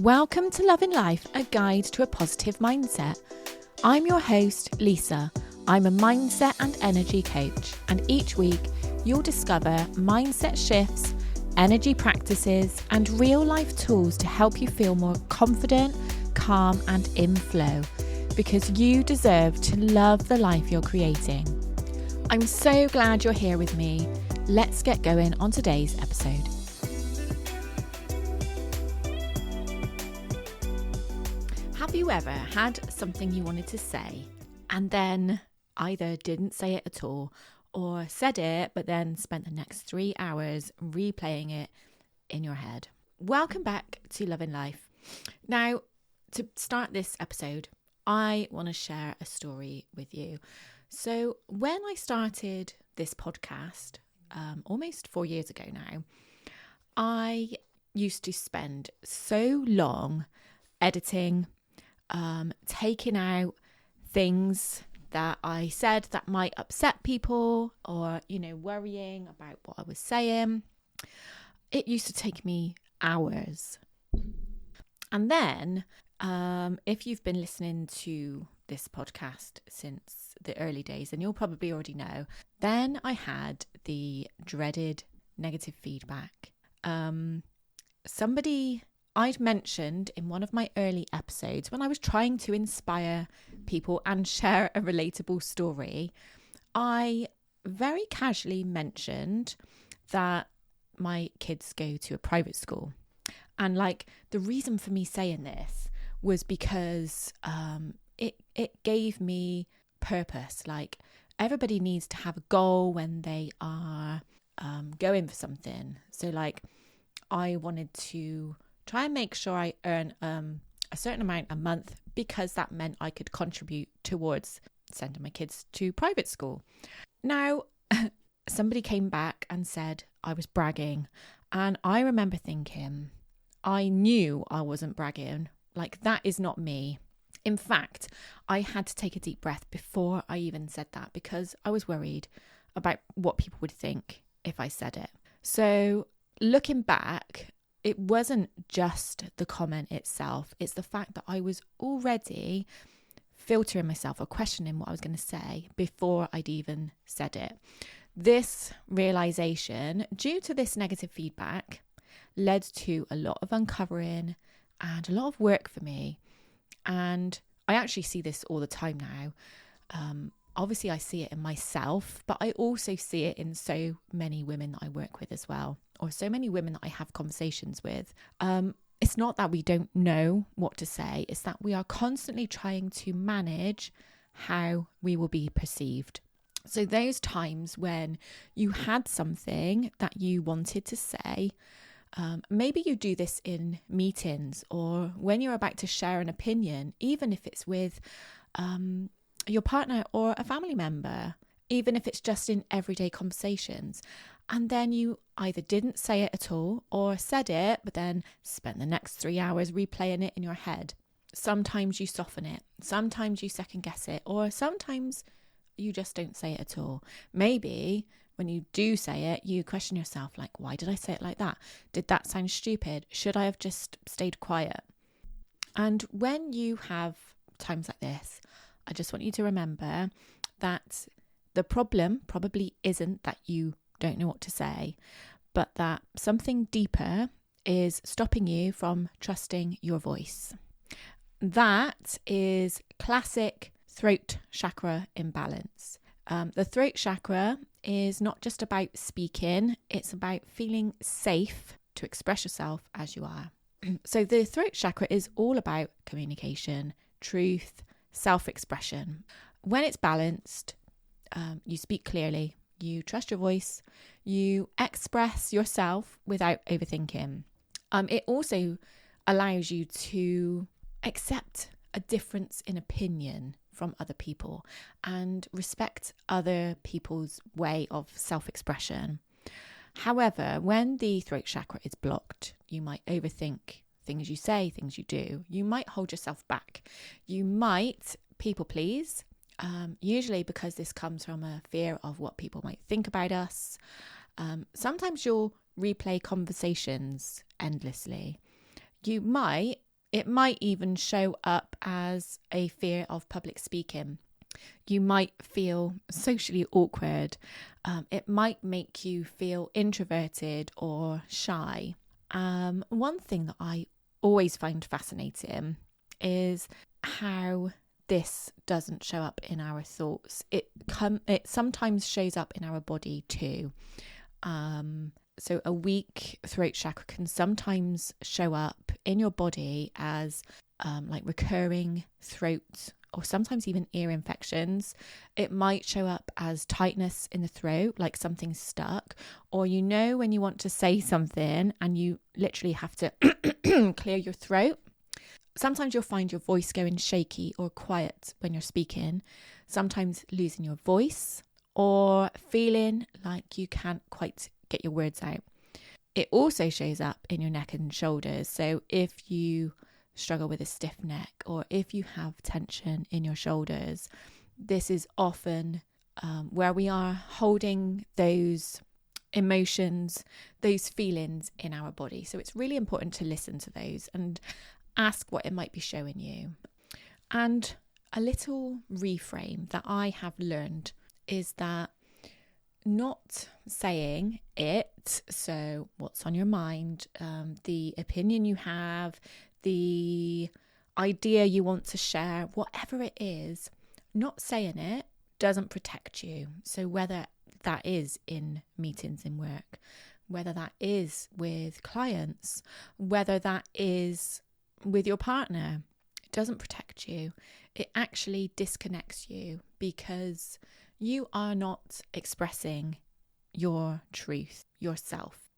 Welcome to Loving Life, a guide to a positive mindset. I'm your host, Lisa. I'm a mindset and energy coach, and each week you'll discover mindset shifts, energy practices, and real life tools to help you feel more confident, calm, and in flow, because you deserve to love the life you're creating. I'm so glad you're here with me. Let's get going on today's episode. Have you ever had something you wanted to say and then either didn't say it at all or said it but then spent the next 3 hours replaying it in your head? Welcome back to Loving Life. Now, to start this episode, I want to share a story with you. So when I started this podcast almost 4 years ago now, I used to spend so long editing, taking out things that I said that might upset people or, worrying about what I was saying. It used to take me hours. And then, if you've been listening to this podcast since the early days, and you'll probably already know, then I had the dreaded negative feedback. Somebody I'd mentioned in one of my early episodes, when I was trying to inspire people and share a relatable story, I very casually mentioned that my kids go to a private school. And the reason for me saying this was because it gave me purpose. Everybody needs to have a goal when they are going for something. So I wanted to try and make sure I earn a certain amount a month, because that meant I could contribute towards sending my kids to private school. Now, somebody came back and said I was bragging. And I remember thinking, I knew I wasn't bragging. That is not me. In fact, I had to take a deep breath before I even said that, because I was worried about what people would think if I said it. So looking back, it wasn't just the comment itself. It's the fact that I was already filtering myself or questioning what I was going to say before I'd even said it. This realization, due to this negative feedback, led to a lot of uncovering and a lot of work for me. And I actually see this all the time now. Obviously, I see it in myself, but I also see it in so many women that I work with as well, or so many women that I have conversations with. It's not that we don't know what to say, it's that we are constantly trying to manage how we will be perceived. So those times when you had something that you wanted to say, maybe you do this in meetings or when you're about to share an opinion, even if it's with your partner or a family member, even if it's just in everyday conversations. And then you either didn't say it at all or said it, but then spent the next 3 hours replaying it in your head. Sometimes you soften it. Sometimes you second guess it. Or sometimes you just don't say it at all. Maybe when you do say it, you question yourself, why did I say it like that? Did that sound stupid? Should I have just stayed quiet? And when you have times like this, I just want you to remember that the problem probably isn't that you don't know what to say, but that something deeper is stopping you from trusting your voice. That is classic throat chakra imbalance. The throat chakra is not just about speaking, it's about feeling safe to express yourself as you are. So the throat chakra is all about communication, truth, self-expression. When it's balanced, you speak clearly, you trust your voice, you express yourself without overthinking. It also allows you to accept a difference in opinion from other people and respect other people's way of self-expression. However, when the throat chakra is blocked, you might overthink things you say, things you do. You might hold yourself back. You might people please, usually because this comes from a fear of what people might think about us. Sometimes you'll replay conversations endlessly. You might It might even show up as a fear of public speaking. You might feel socially awkward. It might make you feel introverted or shy. One thing that I always find fascinating is how this doesn't show up in our thoughts. It sometimes shows up in our body too. So a weak throat chakra can sometimes show up in your body as like recurring throat or sometimes even ear infections. It might show up as tightness in the throat, like something's stuck, or when you want to say something and you literally have to clear your throat. Sometimes you'll find your voice going shaky or quiet when you're speaking, sometimes losing your voice or feeling like you can't quite get your words out. It also shows up in your neck and shoulders. So if you struggle with a stiff neck or if you have tension in your shoulders, this is often where we are holding those emotions, those feelings in our body. So it's really important to listen to those and ask what it might be showing you. And a little reframe that I have learned is that not saying it, so what's on your mind, the opinion you have, the idea you want to share, whatever it is, not saying it doesn't protect you. So whether that is in meetings in work, whether that is with clients, whether that is with your partner, it doesn't protect you. It actually disconnects you because you are not expressing your truth, yourself.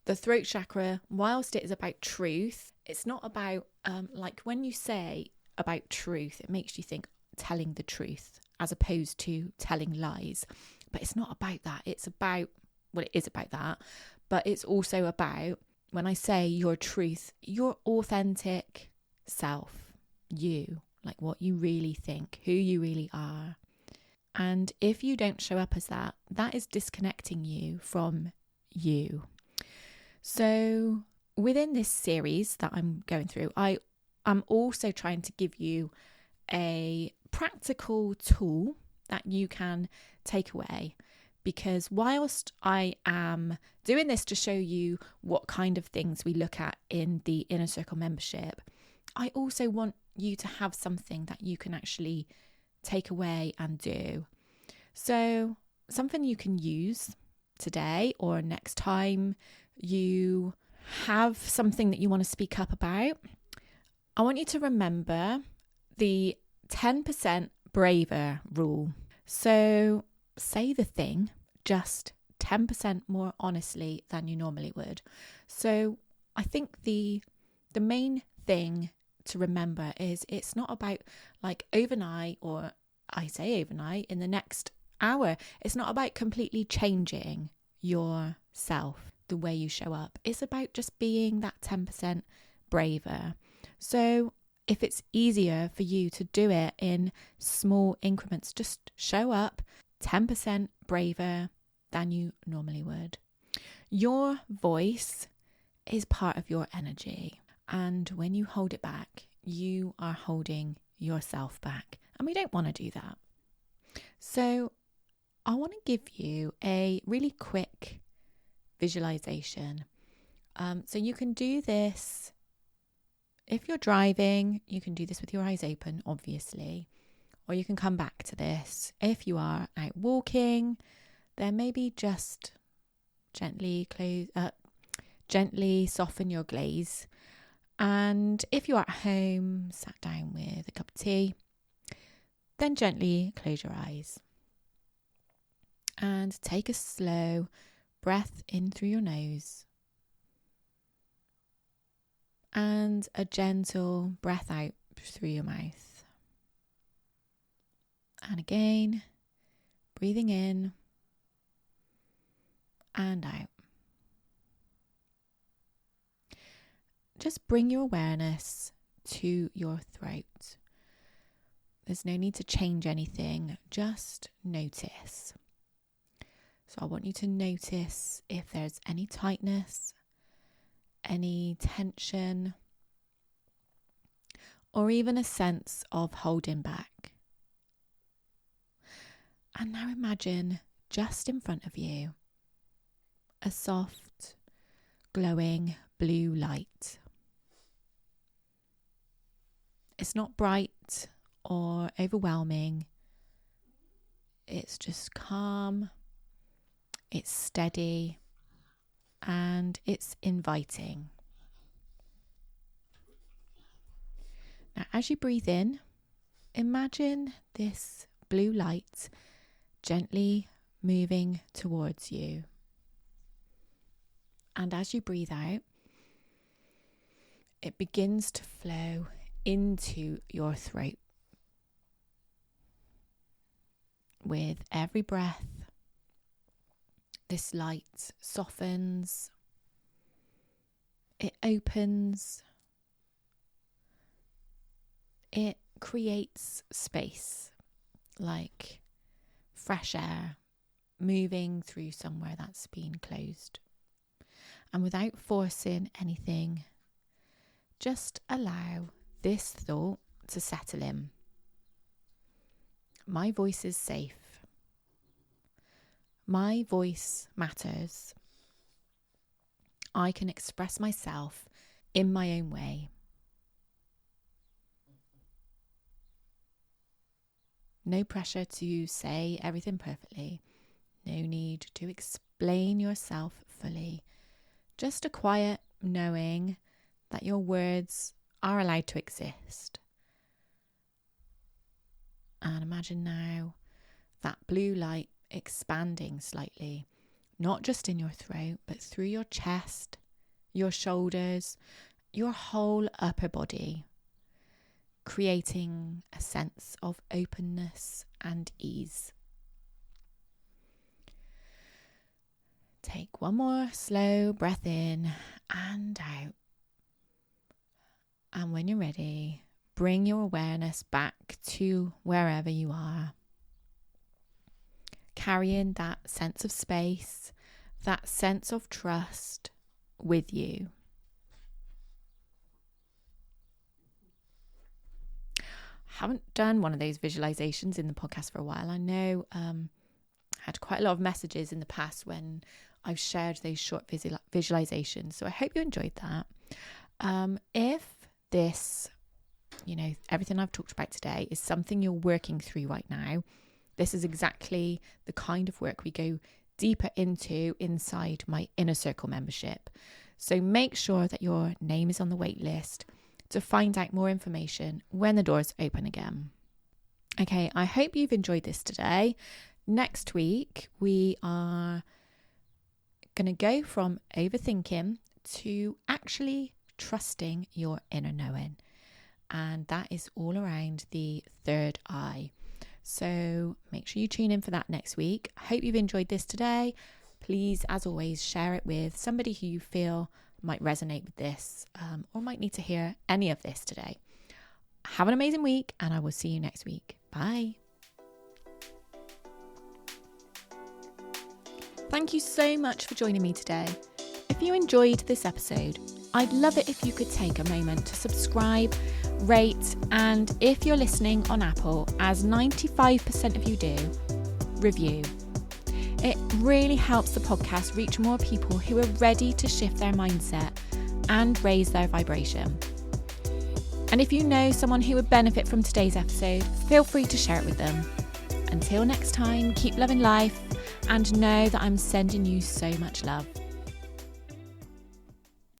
The throat chakra, whilst it is about truth, it's not about, like when you say about truth, it makes you think telling the truth as opposed to telling lies. But it's not about that. It's about, well, it is about that, but it's also about, when I say your truth, your authentic self, you, like what you really think, who you really are. And if you don't show up as that, that is disconnecting you from you. So within this series that I'm going through, I am also trying to give you a practical tool that you can take away. Because whilst I am doing this to show you what kind of things we look at in the Inner Circle membership, I also want you to have something that you can actually take away and do. So something you can use today or next time you have something that you want to speak up about. I want you to remember the 10% braver rule. So say the thing just 10% more honestly than you normally would. So I think the main thing to remember is it's not about like overnight, or I say overnight, in the next hour. It's not about completely changing yourself, the way you show up. It's about just being that 10% braver. So if it's easier for you to do it in small increments, just show up 10% braver than you normally would. Your voice is part of your energy. And when you hold it back, you are holding yourself back. And we don't want to do that. So I want to give you a really quick visualization. So you can do this if you're driving. You can do this with your eyes open, obviously, or you can come back to this. If you are out walking, then maybe just gently soften your gaze. And if you're at home, sat down with a cup of tea, then gently close your eyes. And take a slow breath in through your nose. And a gentle breath out through your mouth. And again, breathing in and out. Just bring your awareness to your throat. There's no need to change anything, just notice. So I want you to notice if there's any tightness, any tension, or even a sense of holding back. And now imagine just in front of you a soft, glowing blue light. It's not bright or overwhelming. It's just calm, it's steady, and it's inviting. Now, as you breathe in, imagine this blue light gently moving towards you. And as you breathe out, it begins to flow into your throat. With every breath, this light softens, it opens, it creates space, like fresh air moving through somewhere that's been closed. And without forcing anything, just allow this thought to settle in. My voice is safe. My voice matters. I can express myself in my own way. No pressure to say everything perfectly. No need to explain yourself fully. Just a quiet knowing that your words are allowed to exist. And imagine now that blue light expanding slightly, not just in your throat, but through your chest, your shoulders, your whole upper body, creating a sense of openness and ease. Take one more slow breath in and out. And when you're ready, bring your awareness back to wherever you are. Carrying that sense of space, that sense of trust with you. Haven't done one of those visualizations in the podcast for a while. I know I had quite a lot of messages in the past when I've shared those short visualizations. So I hope you enjoyed that. If this, everything I've talked about today is something you're working through right now, this is exactly the kind of work we go deeper into inside my Inner Circle membership. So make sure that your name is on the wait list to find out more information when the doors open again. Okay, I hope you've enjoyed this today. Next week, we are going to go from overthinking to actually trusting your inner knowing. And that is all around the third eye. So make sure you tune in for that next week. I hope you've enjoyed this today. Please, as always, share it with somebody who you feel might resonate with this or might need to hear any of this today. Have an amazing week, and I will see you next week. Bye. Thank you so much for joining me today. If you enjoyed this episode, I'd love it if you could take a moment to subscribe, rate, and if you're listening on Apple, as 95% of you do, review. It really helps the podcast reach more people who are ready to shift their mindset and raise their vibration. And if you know someone who would benefit from today's episode, feel free to share it with them. Until next time, keep loving life and know that I'm sending you so much love.